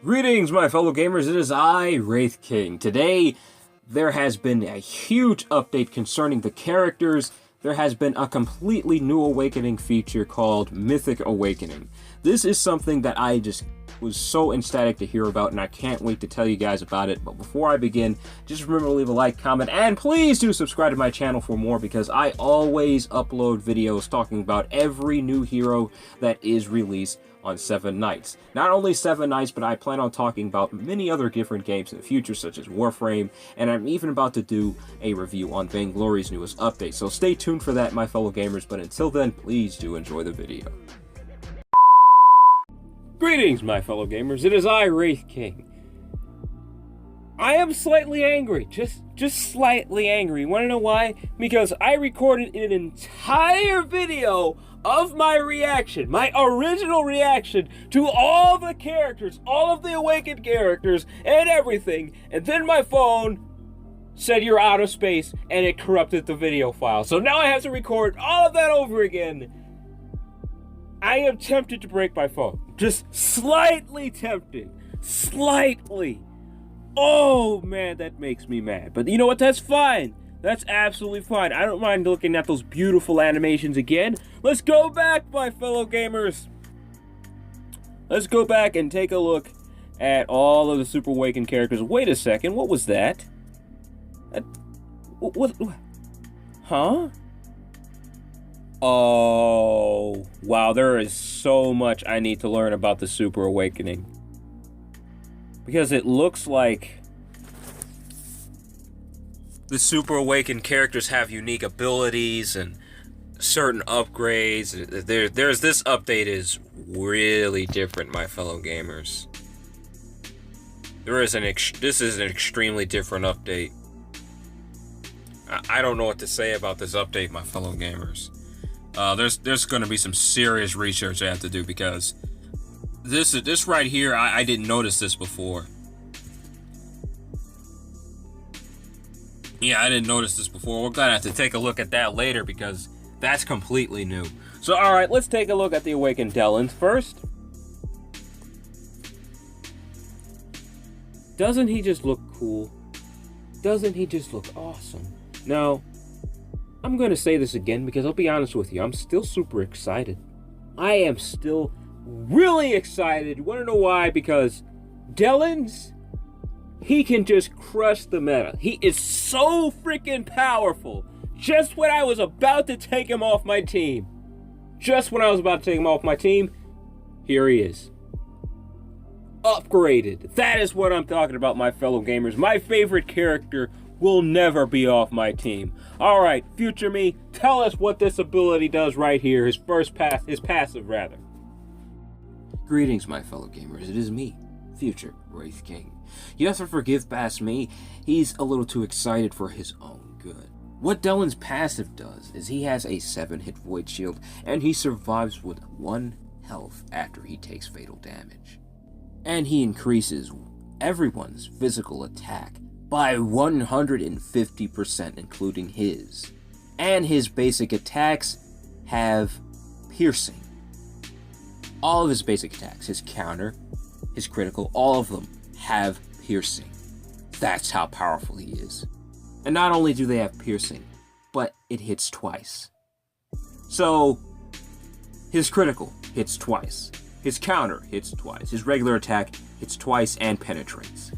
Greetings, my fellow gamers. It is I, Wraith King. Today, there has been a huge update concerning the characters. There has been a completely new awakening feature called Mythic Awakening. This is something that I just was so ecstatic to hear about, and I can't wait to tell you guys about it. But before I begin, just remember to leave a like, comment, and please do subscribe to my channel for more, because I always upload videos talking about every new hero that is released on 7 Nights. Not only 7 Nights, but I plan on talking about many other different games in the future, such as Warframe, and I'm even about to do a review on Vainglory's newest update. So stay tuned for that, my fellow gamers, but until then, please do enjoy the video. Greetings, my fellow gamers. It is I, Wraith King. I am slightly angry, just slightly angry. You want to know why? Because I recorded an entire video of my reaction, my original reaction to all the characters, all of the awakened characters and everything, and then my phone said you're out of space and it corrupted the video file. So now I have to record all of that over again. I am tempted to break my phone. Just slightly tempted. Slightly. Oh man, that makes me mad. But you know what? That's fine. That's absolutely fine. I don't mind looking at those beautiful animations again. Let's go back, my fellow gamers. Let's go back and take a look at all of the Super Awakened characters. Wait a second. What was that? What? Huh? Oh, wow. There is so much I need to learn about the Super Awakening. Because it looks like the Super Awakened characters have unique abilities and certain upgrades. There's this update is really different, my fellow gamers. This is an extremely different update. I don't know what to say about this update, my fellow gamers. There's going to be some serious research I have to do, because this right here, I didn't notice this before. Yeah, I didn't notice this before. We're gonna have to take a look at that later, because that's completely new. So, alright, let's take a look at the Awakened Dellons first. Doesn't he just look cool? Doesn't he just look awesome? Now, I'm gonna say this again, because I'll be honest with you, I'm still super excited. I am still really excited. You wanna know why? Because Dellons, he can just crush the meta. He is so freaking powerful. Just when I was about to take him off my team. Just when I was about to take him off my team, here he is. Upgraded. That is what I'm talking about, my fellow gamers. My favorite character will never be off my team. Alright, future me, tell us what this ability does right here. His passive rather. Greetings, my fellow gamers. It is me, future Wraith King. You have to forgive past me. He's a little too excited for his own good. What Dellon's passive does is he has a 7-hit void shield, and he survives with 1 health after he takes fatal damage. And he increases everyone's physical attack by 150%, including his. And his basic attacks have piercing. All of his basic attacks, his counter, his critical, all of them have piercing. That's how powerful he is. And not only do they have piercing, but it hits twice. So, his critical hits twice. His counter hits twice. His regular attack hits twice and penetrates.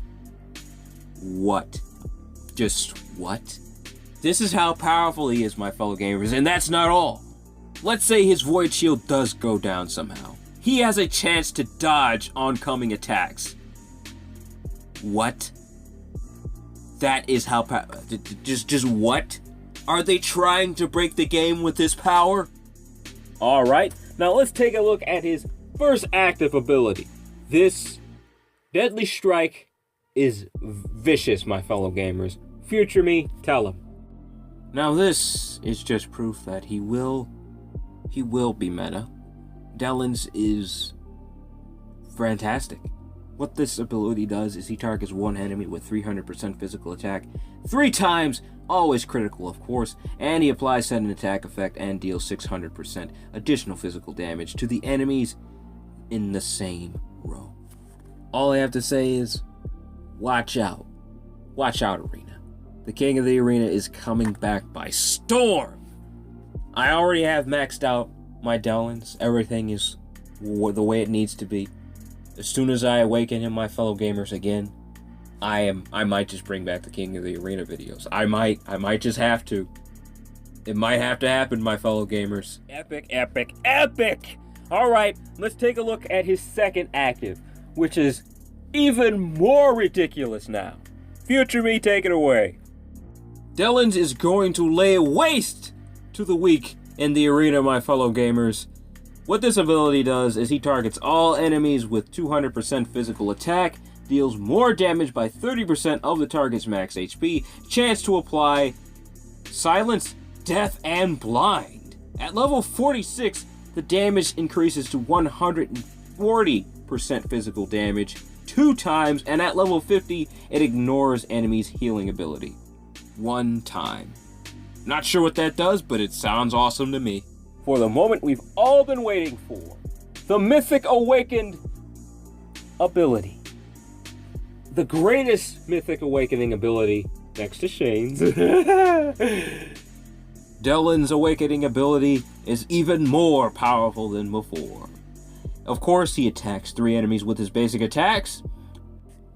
What? Just what? This is how powerful he is, my fellow gamers, and that's not all. Let's say his void shield does go down somehow. He has a chance to dodge oncoming attacks. What? That is how just what? Are they trying to break the game with this power? Alright, now let's take a look at his first active ability. This Deadly Strike is vicious, my fellow gamers. Future me, tell him. Now this is just proof that he will be meta. Dellons is fantastic. What this ability does is he targets one enemy with 300% physical attack 3 times, always critical of course, and he applies sudden attack effect and deals 600% additional physical damage to the enemies in the same row. All I have to say is, watch out. Watch out, Arena. The king of the arena is coming back by storm. I already have maxed out my Dellons. Everything is the way it needs to be. As soon as I awaken him, my fellow gamers, again, I might just bring back the king of the arena videos. I might just have to. It might have to happen, my fellow gamers. Epic, epic, epic! Alright, let's take a look at his second active, which is even more ridiculous now. Future me, take it away. Dellons is going to lay waste to the weak in the arena, my fellow gamers. What this ability does is he targets all enemies with 200% physical attack, deals more damage by 30% of the target's max HP, chance to apply silence, death, and blind. At level 46, the damage increases to 140% physical damage 2 times, and at level 50, it ignores enemies' healing ability 1 time. Not sure what that does, but it sounds awesome to me. For the moment we've all been waiting for, the Mythic Awakened ability. The greatest Mythic Awakening ability, next to Shane's. Dellons' awakening ability is even more powerful than before. Of course, he attacks 3 enemies with his basic attacks.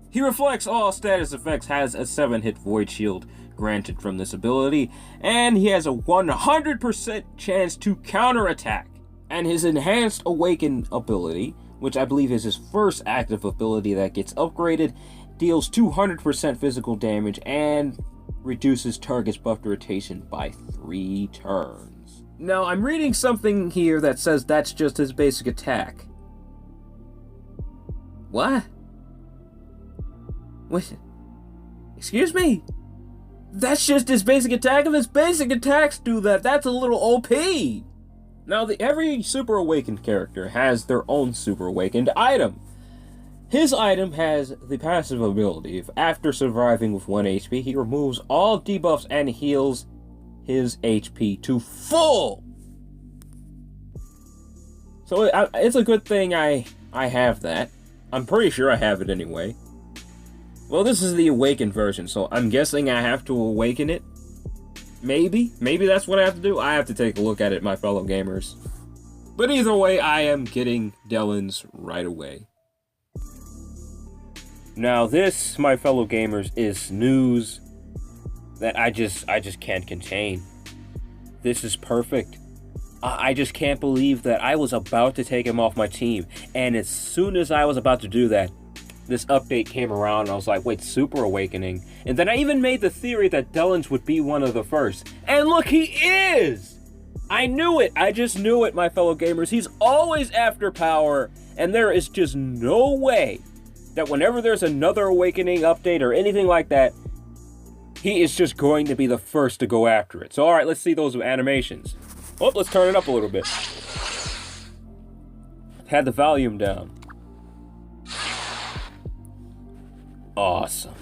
He reflects all status effects, has a 7-hit void shield granted from this ability, and he has a 100% chance to counterattack. And his enhanced awaken ability, which I believe is his first active ability that gets upgraded, deals 200% physical damage and reduces target's buffed rotation by 3 turns. Now, I'm reading something here that says that's just his basic attack. What? What? Excuse me? That's just his basic attack? If his basic attacks do that, that's a little OP! Now, every Super Awakened character has their own Super Awakened item. His item has the passive ability. If after surviving with 1 HP, he removes all debuffs and heals his HP to full! So it's a good thing I have that. I'm pretty sure I have it anyway. Well, this is the awakened version, so I'm guessing I have to awaken it. Maybe that's what I have to do. I have to take a look at it, my fellow gamers. But either way, I am getting Dellons right away. Now this, my fellow gamers, is news that I just can't contain. This is perfect. I just can't believe that I was about to take him off my team, and as soon as I was about to do that, this update came around and I was like, wait, Super Awakening? And then I even made the theory that Dellons would be one of the first. And look, he is! I knew it! I just knew it, my fellow gamers. He's always after power, and there is just no way that whenever there's another Awakening update or anything like that, he is just going to be the first to go after it. So alright, let's see those animations. Oh, let's turn it up a little bit. Had the volume down. Awesome.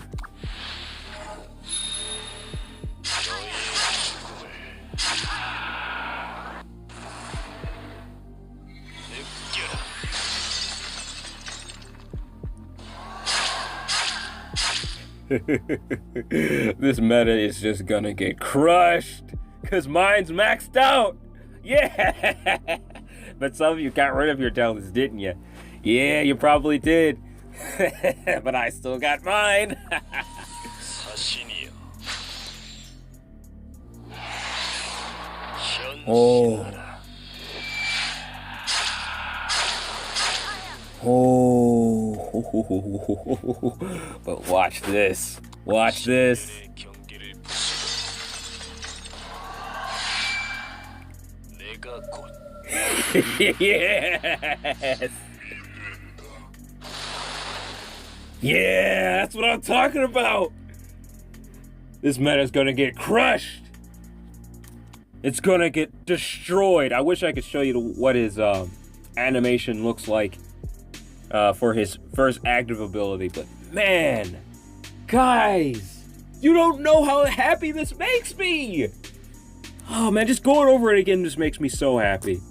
This meta is just gonna get crushed, cause mine's maxed out. Yeah, but some of you got rid of your Dellons, didn't you? Yeah, you probably did. But I still got mine. Oh. Oh. But watch this. Watch this. Yes. Yeah, that's what I'm talking about. This meta is gonna get crushed. It's gonna get destroyed. I wish I could show you what his animation looks like for his first active ability, but man, guys, you don't know how happy this makes me. Oh man, just going over it again just makes me so happy.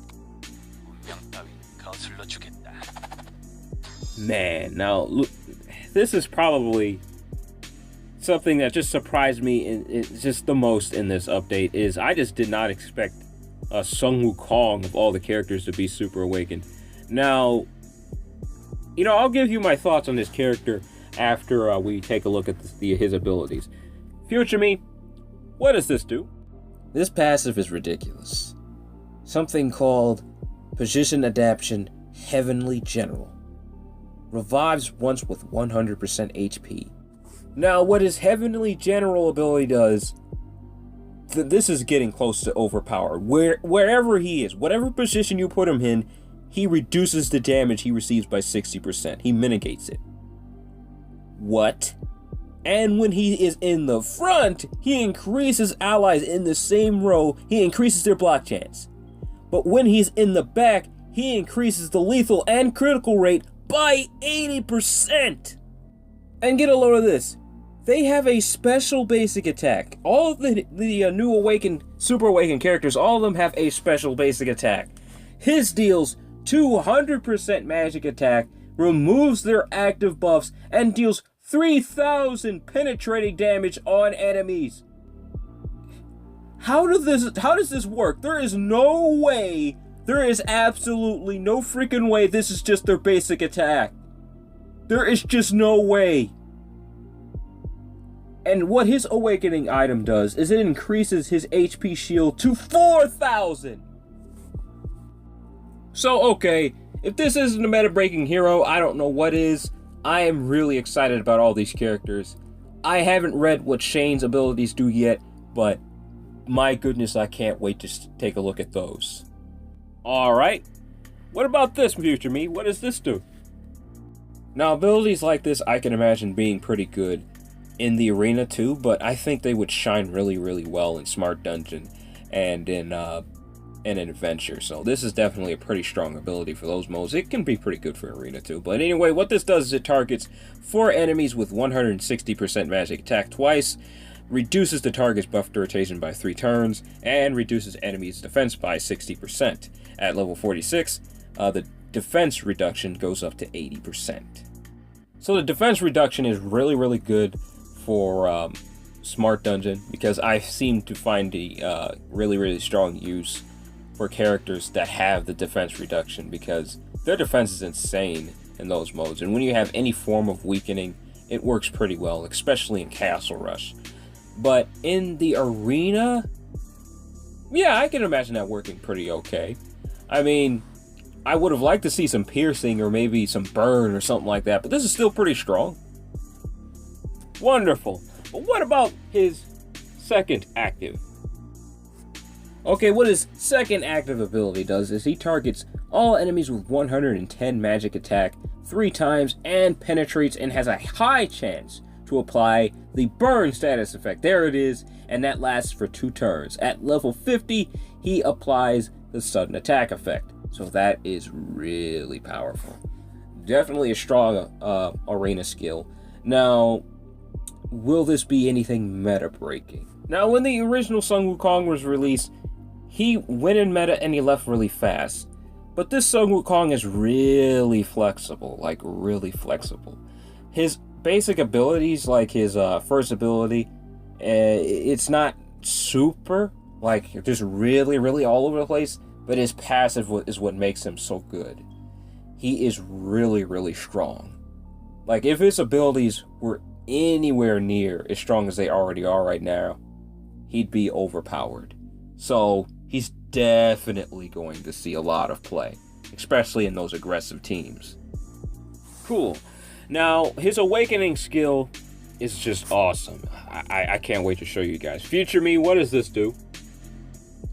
Man, now look, this is probably something that just surprised me just the most in this update. Is I just did not expect Sun Wukong of all the characters to be super awakened. Now, I'll give you my thoughts on this character after we take a look at his abilities. Future me, what does this do? This passive is ridiculous. Something called Position Adaptation Heavenly General. Revives once with 100% HP. Now, what his Heavenly General ability does, this is getting close to overpowered. Wherever he is, whatever position you put him in, he reduces the damage he receives by 60%. He mitigates it. What? And when he is in the front, he increases allies in the same row. He increases their block chance. But when he's in the back, he increases the lethal and critical rate by 80%. And get a load of this. They have a special basic attack. All of the new awakened, super awakened characters, all of them have a special basic attack. His deals 200% magic attack, removes their active buffs, and deals 3,000 penetrating damage on enemies. How does this work? There is no way, there is absolutely no freaking way this is just their basic attack. There is just no way. And what his awakening item does is it increases his HP shield to 4,000. So, okay, if this isn't a meta-breaking hero, I don't know what is. I am really excited about all these characters. I haven't read what Shane's abilities do yet, but my goodness, I can't wait to take a look at those. Alright, what about this, future me? What does this do? Now, abilities like this I can imagine being pretty good in the arena too, but I think they would shine really, really well in Smart Dungeon and in Adventure. So this is definitely a pretty strong ability for those modes. It can be pretty good for arena too. But anyway, what this does is it targets 4 enemies with 160% magic attack twice, reduces the target's buff rotation by 3 turns, and reduces enemies' defense by 60%. At level 46, the defense reduction goes up to 80%. So the defense reduction is really, really good for Smart Dungeon, because I seem to find the really, really strong use for characters that have the defense reduction, because their defense is insane in those modes. And when you have any form of weakening, it works pretty well, especially in Castle Rush. But in the arena, yeah, I can imagine that working pretty okay. I mean, I would have liked to see some piercing or maybe some burn or something like that, but this is still pretty strong. Wonderful. But what about his second active? Okay, what his second active ability does is he targets all enemies with 110 magic attack 3 times and penetrates and has a high chance to apply the burn status effect. There it is, and that lasts for 2 turns. At level 50, he applies the sudden attack effect. So that is really powerful. Definitely a strong arena skill. Now, will this be anything meta-breaking? Now, when the original Sun Wukong was released, he went in meta and he left really fast. But this Sun Wukong is really flexible, like really flexible. His basic abilities, like his first ability, it's not super, like just really, really all over the place, but his passive is what makes him so good. He is really, really strong. Like, if his abilities were anywhere near as strong as they already are right now, he'd be overpowered. So, he's definitely going to see a lot of play, especially in those aggressive teams. Cool. Now, his awakening skill is just awesome. I can't wait to show you guys. Future me, what does this do?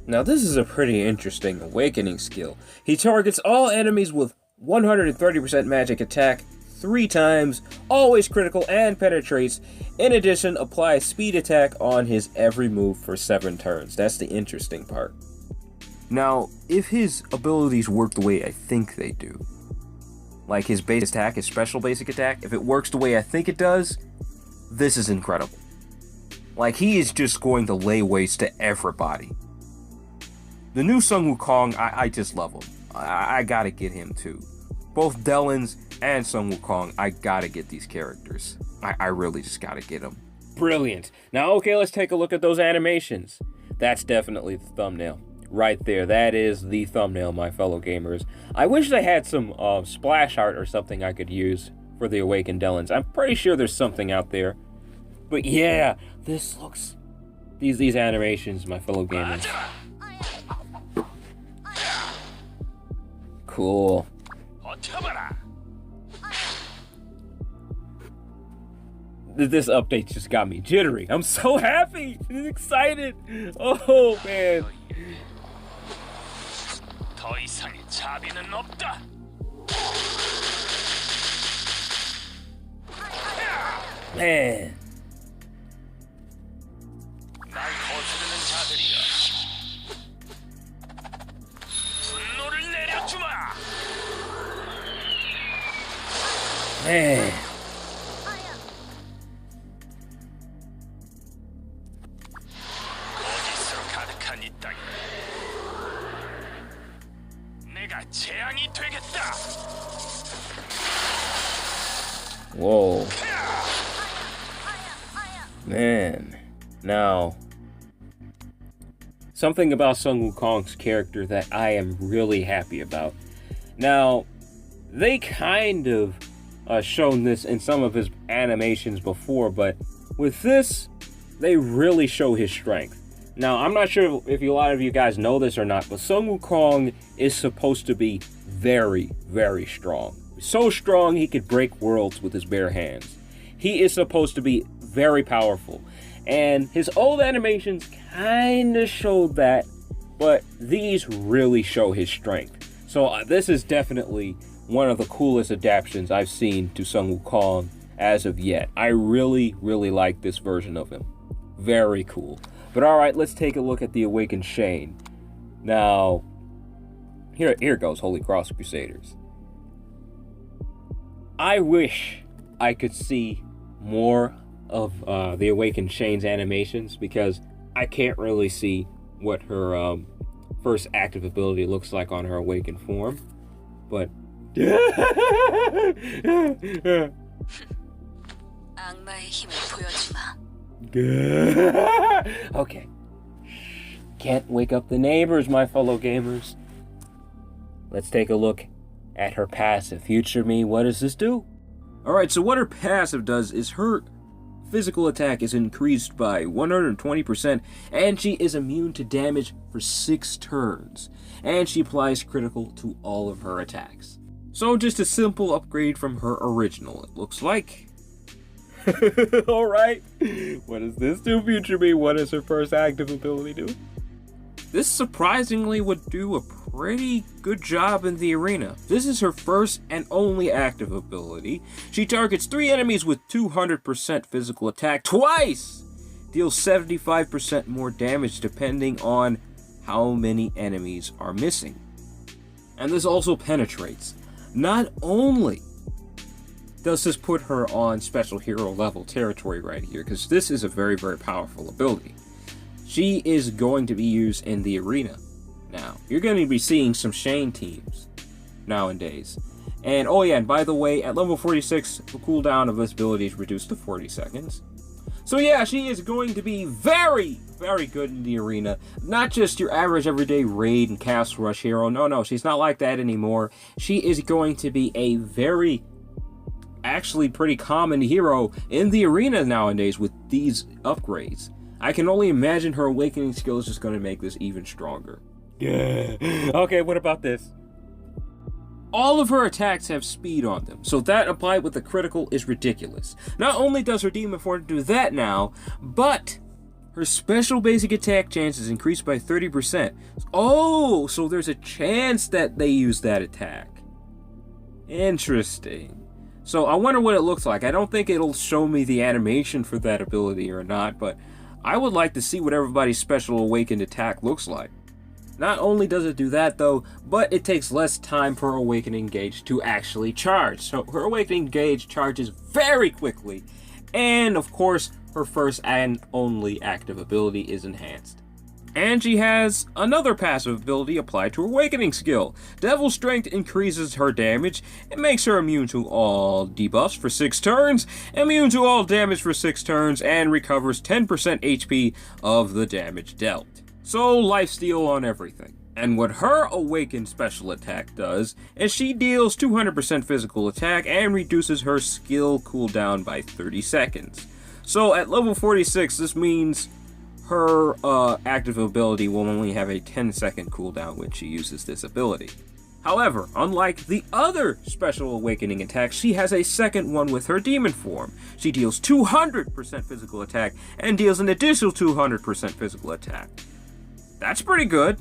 Now, this is a pretty interesting awakening skill. He targets all enemies with 130% magic attack 3 times, always critical, and penetrates. In addition, applies speed attack on his every move for 7 turns. That's the interesting part. Now, if his abilities work the way I think they do, like his base attack, his special basic attack, if it works the way I think it does, this is incredible. Like, he is just going to lay waste to everybody. The new Sun Wukong, I just love him. I gotta get him too. both Dellons and Sun Wukong, I gotta get these characters. I really just gotta get them. Brilliant. Now, okay, let's take a look at those animations. That's definitely the thumbnail. Right there. That is the thumbnail, my fellow gamers. I wish they had some splash art or something I could use for the Awakened Dellons. I'm pretty sure there's something out there. But yeah, this looks... These animations, my fellow gamers. Cool. This update just got me jittery. I'm so happy and excited. Oh, man. Man. Man. Whoa. Man. Now, something about Sun Wukong's character that I am really happy about. Now, they kind of shown this in some of his animations before, but with this, they really show his strength. Now, I'm not sure if a lot of you guys know this or not, but Sun Wukong is supposed to be very, very strong. So strong he could break worlds with his bare hands. He is supposed to be very powerful. And his old animations kind of showed that, but these really show his strength. So this is definitely one of the coolest adaptations I've seen to Sun Wukong as of yet. I really, really like this version of him. Very cool. But alright, let's take a look at the Awakened Shane. Now, here goes, Holy Cross Crusaders. I wish I could see more of the Awakened Shane's animations, because I can't really see what her first active ability looks like on her Awakened form. But... Okay. Can't wake up the neighbors, my fellow gamers. Let's take a look at her passive. Future me, what does this do? Alright, so what her passive does is her physical attack is increased by 120%, and she is immune to damage for 6 turns. And she applies critical to all of her attacks. So just a simple upgrade from her original, it looks like. Alright, what does this do, Future Me? What does her first active ability do? This surprisingly would do a pretty good job in the arena. This is her first and only active ability. She targets 3 enemies with 200% physical attack twice! Deals 75% more damage depending on how many enemies are missing. And this also penetrates. Not only does this put her on special hero level territory right here, because this is a very, very powerful ability. She is going to be used in the arena. Now, you're going to be seeing some Shane teams nowadays. And oh yeah, and by the way, at level 46, the cooldown of this ability is reduced to 40 seconds. So yeah, she is going to be very, very good in the arena. Not just your average everyday raid and castle rush hero. No, she's not like that anymore. She is going to be a very, actually pretty common hero in the arena nowadays with these upgrades. I can only imagine her awakening skill is just going to make this even stronger. Yeah. Okay, what about this? All of her attacks have speed on them, so that applied with the critical is ridiculous. Not only does her demon form do that now, but her special basic attack chance is increased by 30%. Oh, so there's a chance that they use that attack. Interesting. So I wonder what it looks like. I don't think it'll show me the animation for that ability or not, but I would like to see what everybody's special awakened attack looks like. Not only does it do that though, but it takes less time for Awakening Gauge to actually charge. So her Awakening Gauge charges very quickly, and of course her first and only active ability is enhanced. And she has another passive ability applied to her Awakening skill. Devil Strength increases her damage and makes her immune to all debuffs for 6 turns, immune to all damage for 6 turns, and recovers 10% HP of the damage dealt. So lifesteal on everything. And what her Awakened special attack does is she deals 200% physical attack and reduces her skill cooldown by 30 seconds. So at level 46, this means her active ability will only have a 10-second cooldown when she uses this ability. However, unlike the other special Awakening attacks, she has a second one with her demon form. She deals 200% physical attack and deals an additional 200% physical attack. That's pretty good.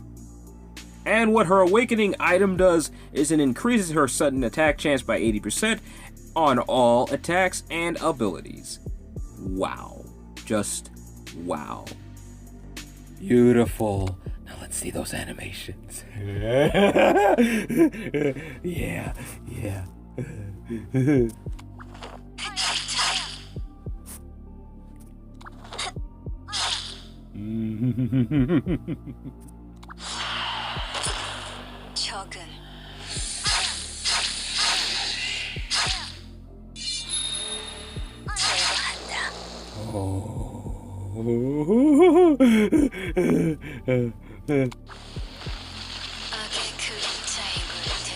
And what her Awakening item does is it increases her sudden attack chance by 80% on all attacks and abilities. Wow. Just wow. Beautiful. Now let's see those animations. Yeah. 적은 제거한다. 악의 그림자인 것들.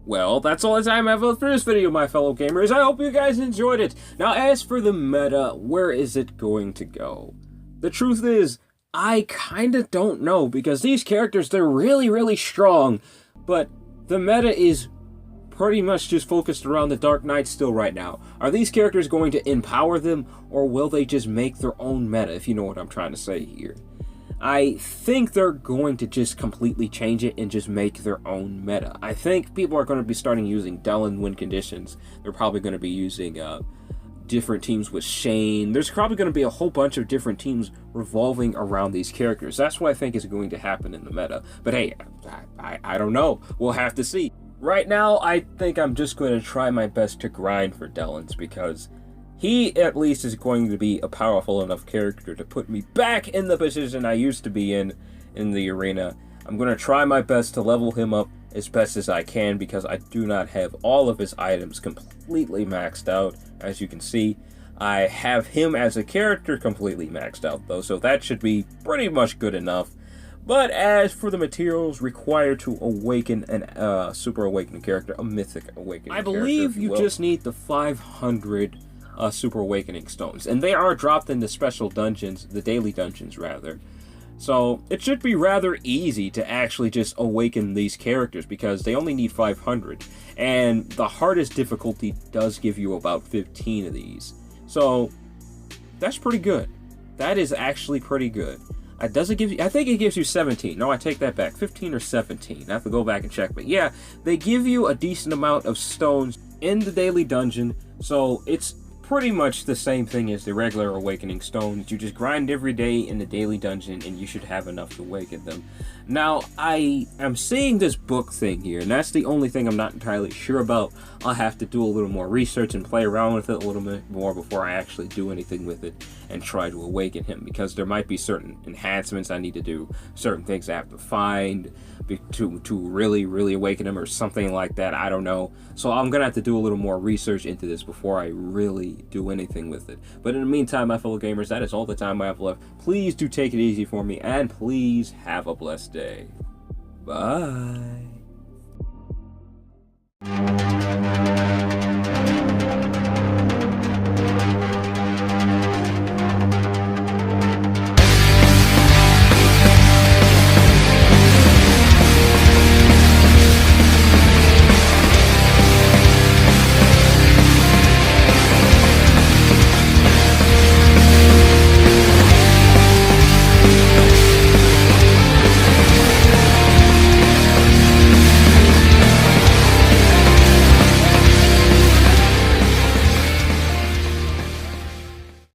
Well, that's all the time I have for this video, my fellow gamers. I hope you guys enjoyed it. Now, as for the meta, where is it going to go? The truth is, I kinda don't know, because these characters, they're really strong, but the meta is pretty much just focused around the Dark Knight still right now. Are these characters going to empower them, or will they just make their own meta, if you know what I'm trying to say here? I think they're going to just completely change it and just make their own meta. I think people are going to be starting using Dellon win conditions. They're probably going to be using different teams with Shane. There's probably going to be a whole bunch of different teams revolving around these characters. That's what I think is going to happen in the meta. But hey, I don't know. We'll have to see. Right now, I think I'm just going to try my best to grind for Dellons, because he at least is going to be a powerful enough character to put me back in the position I used to be in the arena. I'm going to try my best to level him up as best as I can, because I do not have all of his items completely maxed out. As you can see, I have him as a character completely maxed out though, so that should be pretty much good enough. But as for the materials required to awaken a super awakened character, a mythic awakening character, I believe you just need the 500 super awakening stones, and they are dropped in the special dungeons, the daily dungeons rather. So it should be rather easy to actually just awaken these characters, because they only need 500, and the hardest difficulty does give you about 15 of these. So that's pretty good. That is actually pretty good. It doesn't give you, I think it gives you 17. No, I take that back. 15 or 17. I have to go back and check. But yeah, they give you a decent amount of stones in the daily dungeon. So it's pretty much the same thing as the regular awakening stones. You just grind every day in the daily dungeon and you should have enough to awaken them. Now, I am seeing this book thing here, and that's the only thing I'm not entirely sure about. I'll have to do a little more research and play around with it a little bit more before I actually do anything with it and try to awaken him, because there might be certain enhancements I need to do, certain things I have to find to really awaken him, or something like that. I don't know. So I'm gonna have to do a little more research into this before I really do anything with it. But in the meantime, my fellow gamers, that is all the time I have left. Please do take it easy for me, and please have a blessed day. Bye.